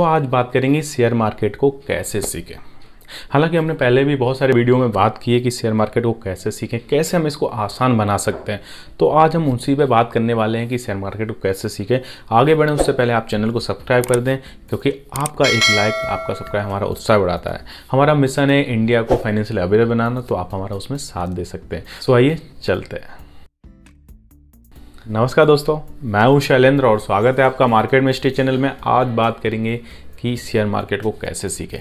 आज बात करेंगे शेयर मार्केट को कैसे सीखें। हालांकि हमने पहले भी बहुत सारे वीडियो में बात की है कि शेयर मार्केट को कैसे सीखें, कैसे हम इसको आसान बना सकते हैं। तो आज हम उसी पे बात करने वाले हैं कि शेयर मार्केट को कैसे सीखें। आगे बढ़ें उससे पहले आप चैनल को सब्सक्राइब कर दें, क्योंकि आपका एक लाइक, आपका सब्सक्राइब हमारा उत्साह बढ़ाता है। हमारा मिशन है इंडिया को फाइनेंशियल अवेयर बनाना, तो आप हमारा उसमें साथ दे सकते हैं। आइए चलते हैं। नमस्कार दोस्तों, मैं हूं शैलेंद्र और स्वागत है आपका मार्केट मिस्ट्री चैनल में। आज बात करेंगे कि शेयर मार्केट को कैसे सीखें।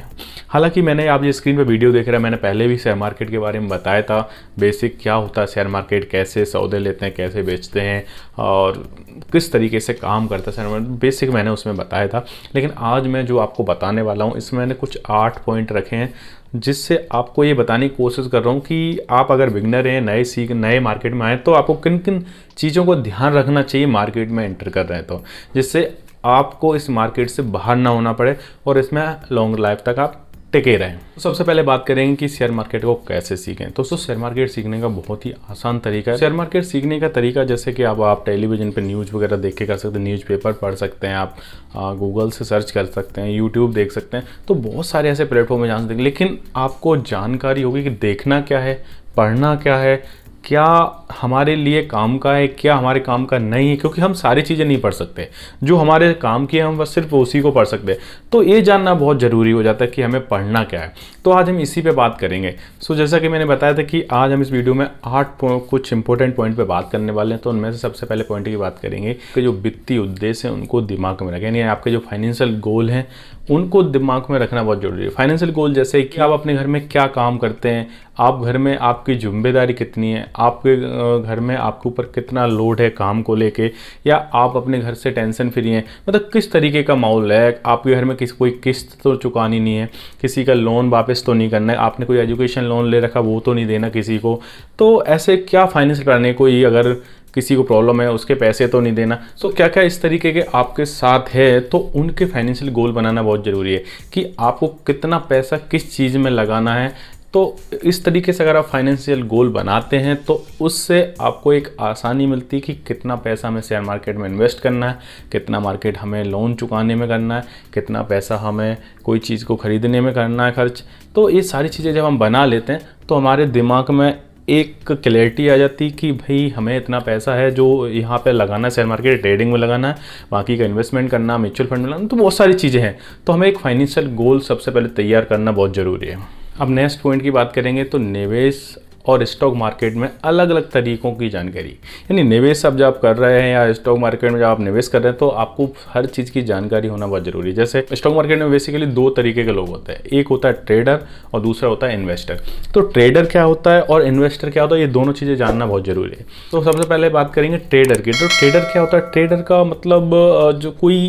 हालांकि मैंने आप जो स्क्रीन पे वीडियो देख रहे हैं, मैंने पहले भी शेयर मार्केट के बारे में बताया था, बेसिक क्या होता है शेयर मार्केट, कैसे सौदे लेते हैं, कैसे बेचते हैं और किस तरीके से काम करता है शेयर मार्केट, बेसिक मैंने उसमें बताया था। लेकिन आज मैं जो आपको बताने वाला हूँ, इसमें मैंने कुछ 8 पॉइंट रखे हैं, जिससे आपको ये बताने की कोशिश कर रहा हूँ कि आप अगर बिगनर हैं, नए मार्केट में आए, तो आपको किन किन चीज़ों को ध्यान रखना चाहिए मार्केट में एंटर कर रहे हैं, तो जिससे आपको इस मार्केट से बाहर ना होना पड़े और इसमें लॉन्ग लाइफ तक आप टिके रहें। तो सबसे पहले बात करेंगे कि शेयर मार्केट को कैसे सीखें। तो शेयर मार्केट सीखने का बहुत ही आसान तरीका है। शेयर मार्केट सीखने का तरीका जैसे कि अब आप टेलीविजन पे न्यूज़ वगैरह देख के कर सकते हैं, न्यूज़पेपर पढ़ सकते हैं, आप गूगल से सर्च कर सकते हैं, यूट्यूब देख सकते हैं। तो बहुत सारे ऐसे प्लेटफॉर्म में जान सकते हैं, लेकिन आपको जानकारी होगी कि देखना क्या है, पढ़ना क्या है, क्या हमारे लिए काम का है, क्या हमारे काम का नहीं है, क्योंकि हम सारी चीज़ें नहीं पढ़ सकते। जो हमारे काम की है हम बस सिर्फ उसी को पढ़ सकते हैं। तो ये जानना बहुत ज़रूरी हो जाता है कि हमें पढ़ना क्या है। तो आज हम इसी पे बात करेंगे। जैसा कि मैंने बताया था कि आज हम इस वीडियो में 8 कुछ इंपॉर्टेंट पॉइंट पे बात करने वाले हैं। तो उनमें से सबसे पहले पॉइंट की बात करेंगे कि जो वित्तीय उद्देश्य हैं उनको दिमाग में रखें, यानी आपके जो फाइनेंशियल गोल हैं उनको दिमाग में रखना बहुत जरूरी है। फाइनेंशियल गोल जैसे कि आप अपने घर में क्या काम करते हैं, आप घर में आपकी जिम्मेदारी कितनी है, आपके घर में आपके ऊपर कितना लोड है काम को लेके, या आप अपने घर से टेंशन फ्री हैं, मतलब किस तरीके का माहौल है, आपके घर में कोई किस्त तो चुकानी नहीं है, किसी का लोन वापस तो नहीं करना है, आपने कोई एजुकेशन लोन ले रखा वो तो नहीं देना किसी को। तो ऐसे क्या फाइनेंशियल प्लान है, कोई अगर किसी को प्रॉब्लम है उसके पैसे तो नहीं देना। तो क्या क्या इस तरीके के आपके साथ है, तो उनके फाइनेंशियल गोल बनाना बहुत ज़रूरी है कि आपको कितना पैसा किस चीज़ में लगाना है। तो इस तरीके से अगर आप फाइनेंशियल गोल बनाते हैं तो उससे आपको एक आसानी मिलती है कि कितना पैसा हमें शेयर मार्केट में इन्वेस्ट करना है, कितना मार्केट हमें लोन चुकाने में करना है, कितना पैसा हमें कोई चीज़ को ख़रीदने में करना है खर्च। तो ये सारी चीज़ें जब हम बना लेते हैं तो हमारे दिमाग में एक क्लैरिटी आ जाती कि भाई हमें इतना पैसा है जो यहाँ पे लगाना है, शेयर मार्केट ट्रेडिंग में लगाना है, बाकी का इन्वेस्टमेंट करना, म्यूचुअल फंड में लगाना, तो बहुत सारी चीज़ें हैं। तो हमें एक फाइनेंशियल गोल सबसे पहले तैयार करना बहुत ज़रूरी है। अब नेक्स्ट पॉइंट की बात करेंगे तो निवेश और स्टॉक मार्केट में अलग अलग तरीकों की जानकारी, यानी निवेश आप जब कर रहे हैं या स्टॉक मार्केट में जब आप निवेश कर रहे हैं तो आपको हर चीज़ की जानकारी होना बहुत ज़रूरी है। जैसे स्टॉक मार्केट में बेसिकली 2 तरीके के लोग होते हैं, एक होता है ट्रेडर और दूसरा होता है इन्वेस्टर। तो ट्रेडर क्या होता है और इन्वेस्टर क्या होता है, ये दोनों चीज़ें जानना बहुत ज़रूरी है। तो सबसे पहले बात करेंगे ट्रेडर की। तो ट्रेडर क्या होता है, ट्रेडर का मतलब जो कोई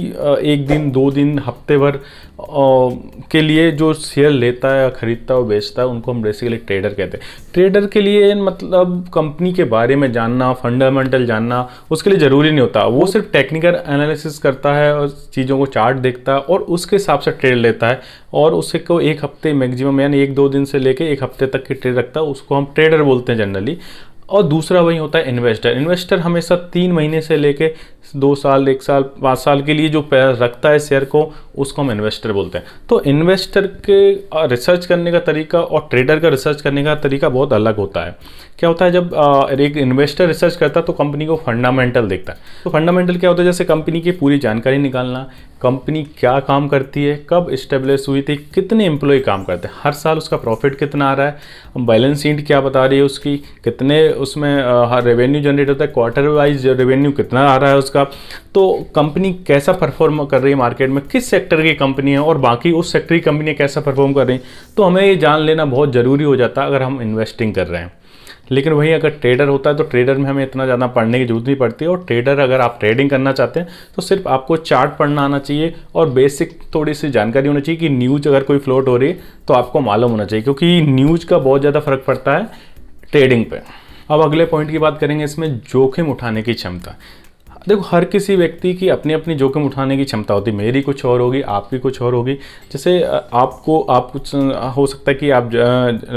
1 दिन 2 दिन हफ्ते भर के लिए जो शेयर लेता है, खरीदता है और बेचता है, उनको हम बेसिकली ट्रेडर कहते हैं। ट्रेडर के लिए मतलब कंपनी के बारे में जानना, फंडामेंटल जानना उसके लिए ज़रूरी नहीं होता। वो सिर्फ टेक्निकल एनालिसिस करता है और चीज़ों को चार्ट देखता है और उसके हिसाब से ट्रेड लेता है, और उससे को 1 हफ्ते मैक्सिमम यानी 1-2 दिन से लेके 1 हफ्ते तक की ट्रेड रखता है, उसको हम ट्रेडर बोलते हैं जनरली। और दूसरा वही होता है इन्वेस्टर। इन्वेस्टर हमेशा 3 महीने से लेके 2 साल, 1 साल, 5 साल के लिए जो रखता है शेयर को, उसको हम इन्वेस्टर बोलते हैं। तो इन्वेस्टर के रिसर्च करने का तरीका और ट्रेडर का रिसर्च करने का तरीका बहुत अलग होता है। क्या होता है, जब एक इन्वेस्टर रिसर्च करता है तो कंपनी को फंडामेंटल देखता है। तो फंडामेंटल क्या होता है, जैसे कंपनी की पूरी जानकारी निकालना, कंपनी क्या काम करती है, कब इस्टेब्लिश हुई थी, कितने एम्प्लॉय काम करते हैं, हर साल उसका प्रॉफिट कितना आ रहा है, बैलेंस शीट क्या बता रही है उसकी, कितने उसमें रेवेन्यू जनरेट होता है, क्वार्टर वाइज रेवेन्यू कितना आ रहा है उसका। तो कंपनी कैसा परफॉर्म कर रही है मार्केट में, किस सेक्टर की कंपनी है और बाकी उस सेक्टर की कंपनी कैसा परफॉर्म कर रही है, तो हमें ये जान लेना बहुत ज़रूरी हो जाता है अगर हम इन्वेस्टिंग कर रहे हैं। लेकिन वही अगर ट्रेडर होता है तो ट्रेडर में हमें इतना ज़्यादा पढ़ने की जरूरत नहीं पड़ती। और ट्रेडर अगर आप ट्रेडिंग करना चाहते हैं तो सिर्फ आपको चार्ट पढ़ना आना चाहिए और बेसिक थोड़ी सी जानकारी होनी चाहिए कि न्यूज़ अगर कोई फ्लोट हो रही है तो आपको मालूम होना चाहिए, क्योंकि न्यूज़ का बहुत ज़्यादा फर्क पड़ता है ट्रेडिंग पे। अब अगले पॉइंट की बात करेंगे, इसमें जोखिम उठाने की क्षमता। देखो हर किसी व्यक्ति की अपनी अपनी जोखिम उठाने की क्षमता होती है। मेरी कुछ और होगी, आपकी कुछ और होगी। जैसे आप कुछ हो सकता है कि आप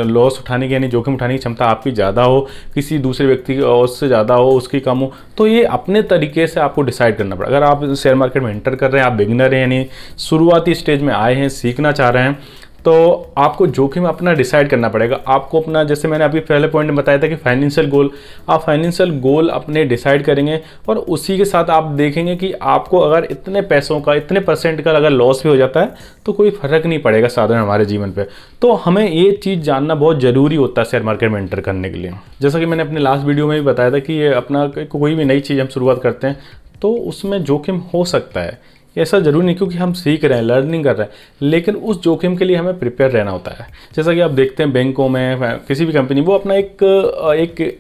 लॉस उठाने की यानी जोखिम उठाने की क्षमता आपकी ज़्यादा हो, किसी दूसरे व्यक्ति की उससे ज़्यादा हो, उसकी कम हो। तो ये अपने तरीके से आपको डिसाइड करना पड़ेगा। अगर आप शेयर मार्केट में एंटर कर रहे हैं, आप बिगिनर हैं यानी शुरुआती स्टेज में आए हैं, सीखना चाह रहे हैं, तो आपको जोखिम अपना डिसाइड करना पड़ेगा। आपको अपना, जैसे मैंने अभी पहले पॉइंट में बताया था कि फाइनेंशियल गोल, आप फाइनेंशियल गोल अपने डिसाइड करेंगे और उसी के साथ आप देखेंगे कि आपको अगर इतने पैसों का, इतने परसेंट का अगर लॉस भी हो जाता है तो कोई फर्क नहीं पड़ेगा साधारण हमारे जीवन पे। तो हमें ये चीज़ जानना बहुत ज़रूरी होता है शेयर मार्केट में एंटर करने के लिए। जैसा कि मैंने अपने लास्ट वीडियो में भी बताया था कि ये अपना कोई भी नई चीज़ हम शुरुआत करते हैं तो उसमें जोखिम हो सकता है, ऐसा जरूरी नहीं, क्योंकि हम सीख रहे हैं, लर्निंग कर रहे हैं, लेकिन उस जोखिम के लिए हमें प्रिपेयर रहना होता है। जैसा कि आप देखते हैं बैंकों में, किसी भी कंपनी, वो अपना एक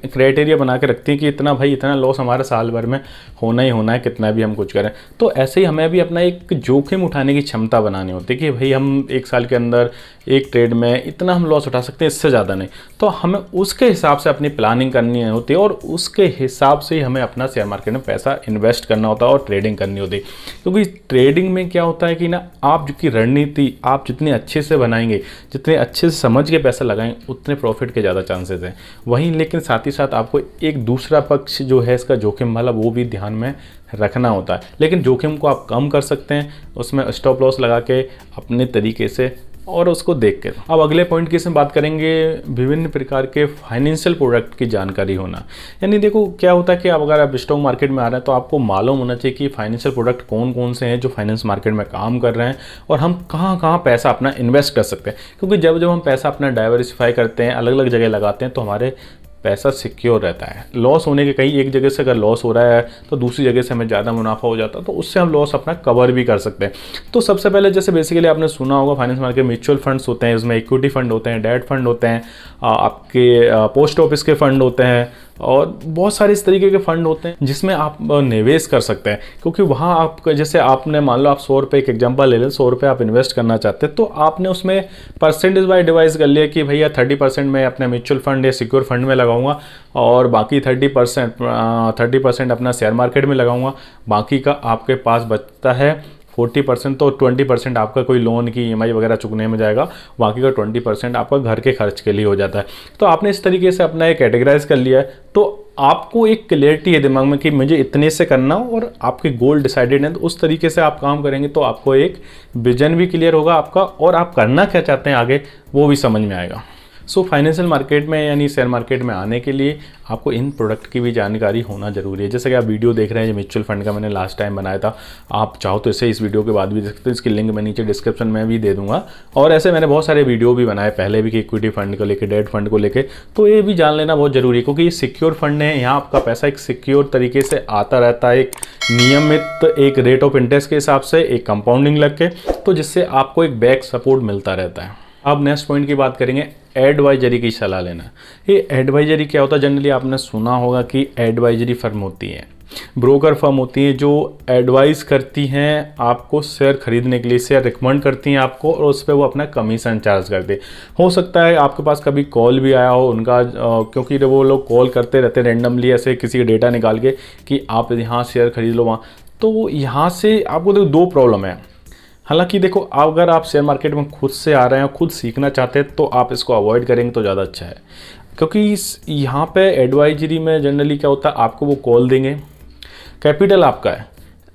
क्राइटेरिया बना के रखती है कि इतना भाई, इतना लॉस हमारे साल भर में होना ही होना है, कितना भी हम कुछ करें। तो ऐसे ही हमें भी अपना एक जोखिम उठाने की क्षमता बनानी होती है कि भाई हम एक साल के अंदर एक ट्रेड में इतना हम लॉस उठा सकते हैं, इससे ज़्यादा नहीं। तो हमें उसके हिसाब से अपनी प्लानिंग करनी होती है और उसके हिसाब से ही हमें अपना शेयर मार्केट में पैसा इन्वेस्ट करना होता है और ट्रेडिंग करनी होती है। क्योंकि ट्रेडिंग में क्या होता है कि ना, आप की रणनीति आप जितनी अच्छे से बनाएंगे, जितने अच्छे से समझ के पैसा लगाएंगे, उतने प्रॉफिट के ज़्यादा चांसेस हैं। वहीं लेकिन साथ ही साथ आपको एक दूसरा पक्ष जो है इसका जोखिम वाला, वो भी ध्यान में रखना होता है। लेकिन जोखिम को आप कम कर सकते हैं उसमें स्टॉप लॉस लगा के अपने तरीके से और उसको देख के। अब अगले पॉइंट की इसमें बात करेंगे, विभिन्न प्रकार के फाइनेंशियल प्रोडक्ट की जानकारी होना। यानी देखो क्या होता है कि अगर आप स्टॉक मार्केट में आ रहे हैं तो आपको मालूम होना चाहिए कि फाइनेंशियल प्रोडक्ट कौन कौन से हैं जो फाइनेंस मार्केट में काम कर रहे हैं और हम कहाँ कहाँ पैसा अपना इन्वेस्ट कर सकते हैं। क्योंकि जब हम पैसा अपना डाइवर्सिफाई करते हैं, अलग अलग जगह लगाते हैं, तो हमारे पैसा सिक्योर रहता है। लॉस होने के कहीं एक जगह से अगर लॉस हो रहा है तो दूसरी जगह से हमें ज़्यादा मुनाफा हो जाता है, तो उससे हम लॉस अपना कवर भी कर सकते हैं। तो सबसे पहले जैसे बेसिकली आपने सुना होगा फाइनेंस मार्केट म्यूचुअल फंड्स होते हैं, इसमें इक्विटी फंड होते हैं, डेट फंड होते हैं, आपके पोस्ट ऑफिस के फंड होते हैं और बहुत सारे इस तरीके के फंड होते हैं जिसमें आप निवेश कर सकते हैं। क्योंकि वहाँ आप, जैसे आपने मान लो आप 100 रुपये, एक एग्जांपल ले लें, 100 रुपये आप इन्वेस्ट करना चाहते हैं, तो आपने उसमें परसेंटेज वाइज डिवाइड कर लिया कि भैया 30% मैं अपने म्यूचुअल फंड या सिक्योर फंड में लगाऊंगा और बाकी 30% अपना शेयर मार्केट में लगाऊंगा। बाकी का आपके पास बचता है 40%, तो 20% आपका कोई लोन की EMI वगैरह चुकने में जाएगा, बाकी का 20% आपका घर के खर्च के लिए हो जाता है। तो आपने इस तरीके से अपना एक कैटेगराइज कर लिया है, तो आपको एक क्लियरिटी है दिमाग में कि मुझे इतने से करना और आपके गोल डिसाइडेड है, तो उस तरीके से आप काम करेंगे तो आपको एक विजन भी क्लियर होगा आपका और आप करना क्या चाहते हैं आगे वो भी समझ में आएगा। सो फाइनेंशियल मार्केट में यानी शेयर मार्केट में आने के लिए आपको इन प्रोडक्ट की भी जानकारी होना जरूरी है। जैसे कि आप वीडियो देख रहे हैं म्यूचुअल फंड का, मैंने लास्ट टाइम बनाया था, आप चाहो तो इसे इस वीडियो के बाद भी देख सकते हैं, इसकी लिंक मैं नीचे डिस्क्रिप्शन में भी दे दूंगा। और ऐसे मैंने बहुत सारे वीडियो भी बनाए पहले भी कि इक्विटी फंड को लेकर, डेट फंड को लेकर, तो ये भी जान लेना बहुत जरूरी है क्योंकि ये सिक्योर फंड है। यहाँ आपका पैसा एक सिक्योर तरीके से आता रहता है, एक नियमित एक रेट ऑफ इंटरेस्ट के हिसाब से, एक कंपाउंडिंग लग के, तो जिससे आपको एक बैक सपोर्ट मिलता रहता है। अब नेक्स्ट पॉइंट की बात करेंगे, एडवाइजरी की सलाह लेना। ये एडवाइजरी क्या होता है? जनरली आपने सुना होगा कि एडवाइजरी फर्म होती है, ब्रोकर फर्म होती है जो एडवाइस करती हैं आपको शेयर खरीदने के लिए, शेयर रिकमेंड करती हैं आपको और उस पर वो अपना कमीशन चार्ज करते हैं। हो सकता है आपके पास कभी कॉल भी आया हो उनका, क्योंकि वो लोग कॉल करते रहते हैं रैंडमली ऐसे किसी का डेटा निकाल के कि आप यहाँ शेयर खरीद लो वहाँ। तो यहाँ से आपको देखो दो प्रॉब्लम है। हालांकि देखो अगर आप शेयर मार्केट में खुद से आ रहे हैं, खुद सीखना चाहते हैं, तो आप इसको अवॉइड करेंगे तो ज़्यादा अच्छा है। क्योंकि यहाँ पे एडवाइजरी में जनरली क्या होता है, आपको वो कॉल देंगे, कैपिटल आपका है,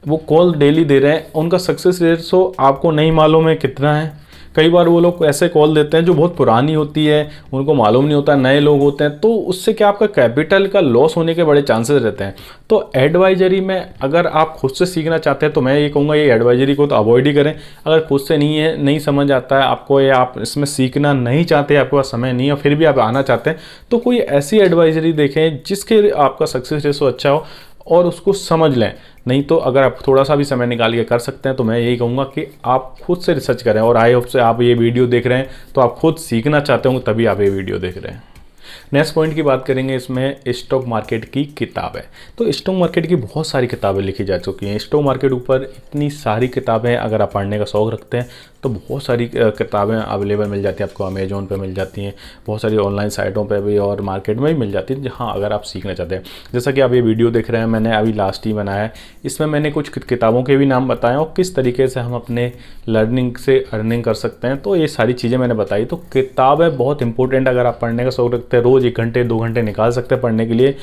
वो कॉल डेली दे रहे हैं, उनका सक्सेस रेशो आपको नहीं मालूम है कितना है। कई बार वो लोग ऐसे कॉल देते हैं जो बहुत पुरानी होती है, उनको मालूम नहीं होता, नए लोग होते हैं, तो उससे क्या आपका कैपिटल का लॉस होने के बड़े चांसेस रहते हैं। तो एडवाइजरी में अगर आप खुद से सीखना चाहते हैं तो मैं ये कहूँगा ये एडवाइजरी को तो अवॉइड ही करें। अगर खुद से नहीं समझ आता है आपको, या आप इसमें सीखना नहीं चाहते, आपके पास समय नहीं है, फिर भी आप आना चाहते हैं, तो कोई ऐसी एडवाइजरी देखें जिसके आपका सक्सेस रेशो अच्छा हो और उसको समझ लें। नहीं तो अगर आप थोड़ा सा भी समय निकाल के कर सकते हैं तो मैं यही कहूँगा कि आप खुद से रिसर्च करें। और आई होप से आप ये वीडियो देख रहे हैं तो आप खुद सीखना चाहते होंगे, तभी आप ये वीडियो देख रहे हैं। नेक्स्ट पॉइंट की बात करेंगे, इसमें स्टॉक मार्केट की किताब है। तो स्टॉक मार्केट की बहुत सारी किताबें लिखी जा चुकी हैं। स्टॉक मार्केट ऊपर इतनी सारी किताबें, अगर आप पढ़ने का शौक़ रखते हैं तो बहुत सारी किताबें अवेलेबल मिल जाती हैं आपको। अमेजोन पे मिल जाती हैं, बहुत सारी ऑनलाइन साइटों पे भी और मार्केट में भी मिल जाती है, जहाँ अगर आप सीखना चाहते हैं। जैसा कि आप ये वीडियो देख रहे हैं, मैंने अभी लास्ट ही बनाया है, इसमें मैंने कुछ किताबों के भी नाम बताए और किस तरीके से हम अपने लर्निंग से अर्निंग कर सकते हैं। तो ये सारी चीज़ें मैंने बताई। तो किताबें बहुत इंपॉर्टेंट, अगर आप पढ़ने का शौक़ रखते हैं, रोज़ 1 घंटे 2 घंटे निकाल सकते हैं पढ़ने के लिए,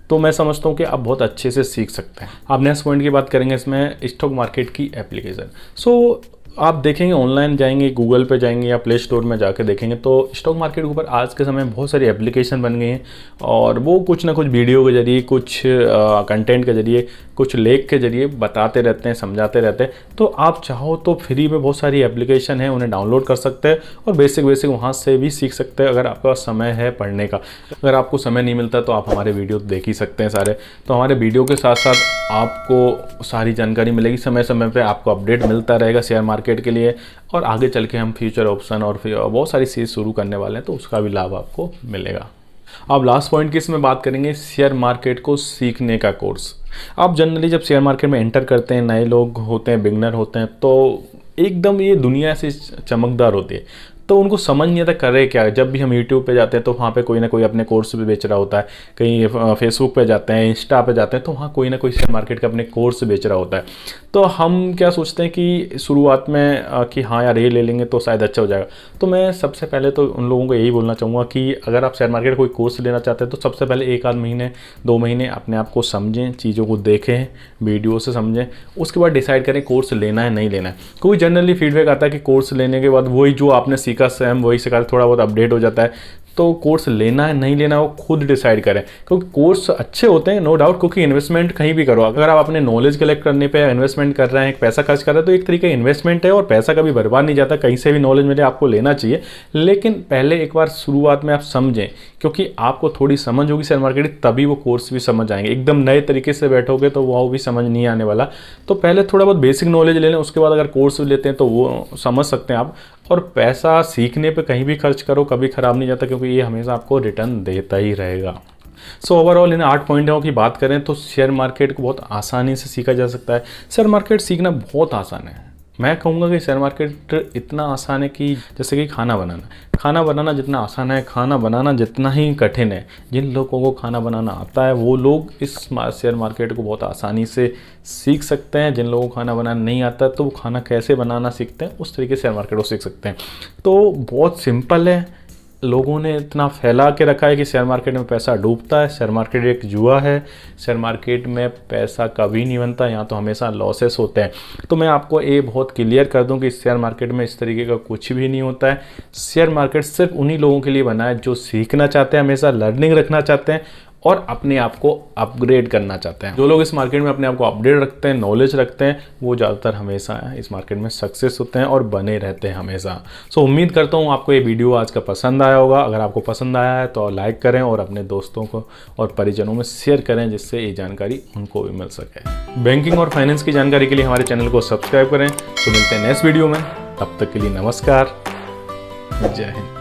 तो मैं समझता हूँ कि आप बहुत अच्छे से सीख सकते हैं। आप नेक्स्ट पॉइंट की बात करेंगे, इसमें स्टॉक मार्केट की एप्लीकेशन। सो आप देखेंगे, ऑनलाइन जाएंगे, गूगल पे जाएंगे या प्ले स्टोर में जाकर देखेंगे तो स्टॉक मार्केट के ऊपर आज के समय में बहुत सारी एप्लीकेशन बन गई हैं और वो कुछ ना कुछ वीडियो के जरिए, कुछ कंटेंट के जरिए, कुछ लेख के जरिए बताते रहते हैं, समझाते रहते हैं। तो आप चाहो तो फ्री में बहुत सारी एप्लीकेशन है, उन्हें डाउनलोड कर सकते हैं और बेसिक वहाँ से भी सीख सकते हैं, अगर आपका समय है पढ़ने का। अगर आपको समय नहीं मिलता तो आप हमारे वीडियो देख ही सकते हैं सारे। तो हमारे वीडियो के साथ साथ आपको सारी जानकारी मिलेगी, समय समय पर आपको अपडेट मिलता रहेगा शेयर मार्केट के लिए। और आगे चल के हम फ्यूचर ऑप्शन और फिर बहुत सारी चीज़ शुरू करने वाले हैं, तो उसका भी लाभ आपको मिलेगा। अब लास्ट पॉइंट की इसमें बात करेंगे, शेयर मार्केट को सीखने का कोर्स। आप जनरली जब शेयर मार्केट में एंटर करते हैं, नए लोग होते हैं, बिगनर होते हैं, तो एकदम ये दुनिया से चमकदार होती है, तो उनको समझ नहीं आता करे क्या। जब भी हम यूट्यूब पे जाते हैं तो वहाँ पे कोई ना कोई अपने कोर्स भी बेच रहा होता है, कहीं फेसबुक पे जाते हैं, इंस्टा पे जाते हैं तो वहाँ कोई ना कोई शेयर मार्केट का अपने कोर्स बेच रहा होता है। तो हम क्या सोचते हैं कि शुरुआत में कि हाँ यार ये ले लेंगे तो शायद अच्छा हो जाएगा। तो मैं सबसे पहले तो उन लोगों को यही बोलना चाहूँगा कि अगर आप शेयर मार्केट कोई कोर्स लेना चाहते हैं तो सबसे पहले 1 आध महीने 2 महीने अपने आप को समझें, चीज़ों को देखें, वीडियो से समझें, उसके बाद डिसाइड करें कोर्स लेना है नहीं लेना है। कोई जनरली फीडबैक आता है कि कोर्स लेने के बाद वही जो आपने सीखा सेम वही सिखा, थोड़ा बहुत अपडेट हो जाता है। तो कोर्स लेना है नहीं लेना वो खुद डिसाइड करें, क्योंकि कोर्स अच्छे होते हैं नो डाउट, क्योंकि इन्वेस्टमेंट कहीं भी करो, अगर आप अपने नॉलेज कलेक्ट करने पे इन्वेस्टमेंट कर रहे हैं, पैसा खर्च कर रहे हैं, तो एक तरीके का इन्वेस्टमेंट है और पैसा कभी बर्बाद नहीं जाता। कहीं से भी नॉलेज मिले आपको लेना चाहिए, लेकिन पहले एक बार शुरुआत में आप समझें, क्योंकि आपको थोड़ी समझ होगी शेयर मार्केट की, तभी वो कोर्स भी समझ आएंगे। एकदम नए तरीके से बैठोगे तो वो भी समझ नहीं आने वाला। तो पहले थोड़ा बहुत बेसिक नॉलेज ले लें, उसके बाद अगर कोर्स लेते हैं तो वो समझ सकते हैं आप। और पैसा सीखने पे कहीं भी खर्च करो कभी ख़राब नहीं जाता, क्योंकि ये हमेशा आपको रिटर्न देता ही रहेगा। सो ओवरऑल इन 8 पॉइंटों की बात करें तो शेयर मार्केट को बहुत आसानी से सीखा जा सकता है। शेयर मार्केट सीखना बहुत आसान है। मैं कहूँगा कि शेयर मार्केट इतना आसान है कि जैसे कि खाना बनाना जितना आसान है, खाना बनाना जितना ही कठिन है। जिन लोगों को खाना बनाना आता है वो लोग इस शेयर मार्केट को बहुत आसानी से सीख सकते हैं। जिन लोगों को खाना बनाना नहीं आता तो वो खाना कैसे बनाना सीखते हैं, उस तरीके से शेयर मार्केट को सीख सकते हैं। तो बहुत सिंपल है। लोगों ने इतना फैला के रखा है कि शेयर मार्केट में पैसा डूबता है, शेयर मार्केट एक जुआ है, शेयर मार्केट में पैसा कभी नहीं बनता, यहाँ तो हमेशा लॉसेस होते हैं। तो मैं आपको ये बहुत क्लियर कर दूं कि शेयर मार्केट में इस तरीके का कुछ भी नहीं होता है। शेयर मार्केट सिर्फ उन्हीं लोगों के लिए बना है जो सीखना चाहते हैं, हमेशा लर्निंग रखना चाहते हैं और अपने आप को अपग्रेड करना चाहते हैं। जो लोग इस मार्केट में अपने आप को अपडेट रखते हैं, नॉलेज रखते हैं, वो ज़्यादातर हमेशा इस मार्केट में सक्सेस होते हैं और बने रहते हैं हमेशा। सो उम्मीद करता हूँ आपको ये वीडियो आज का पसंद आया होगा। अगर आपको पसंद आया है तो लाइक करें और अपने दोस्तों को और परिजनों में शेयर करें, जिससे ये जानकारी उनको भी मिल सके। बैंकिंग और फाइनेंस की जानकारी के लिए हमारे चैनल को सब्सक्राइब करें। तो मिलते हैं नेक्स्ट वीडियो में, तब तक के लिए नमस्कार, जय हिंद।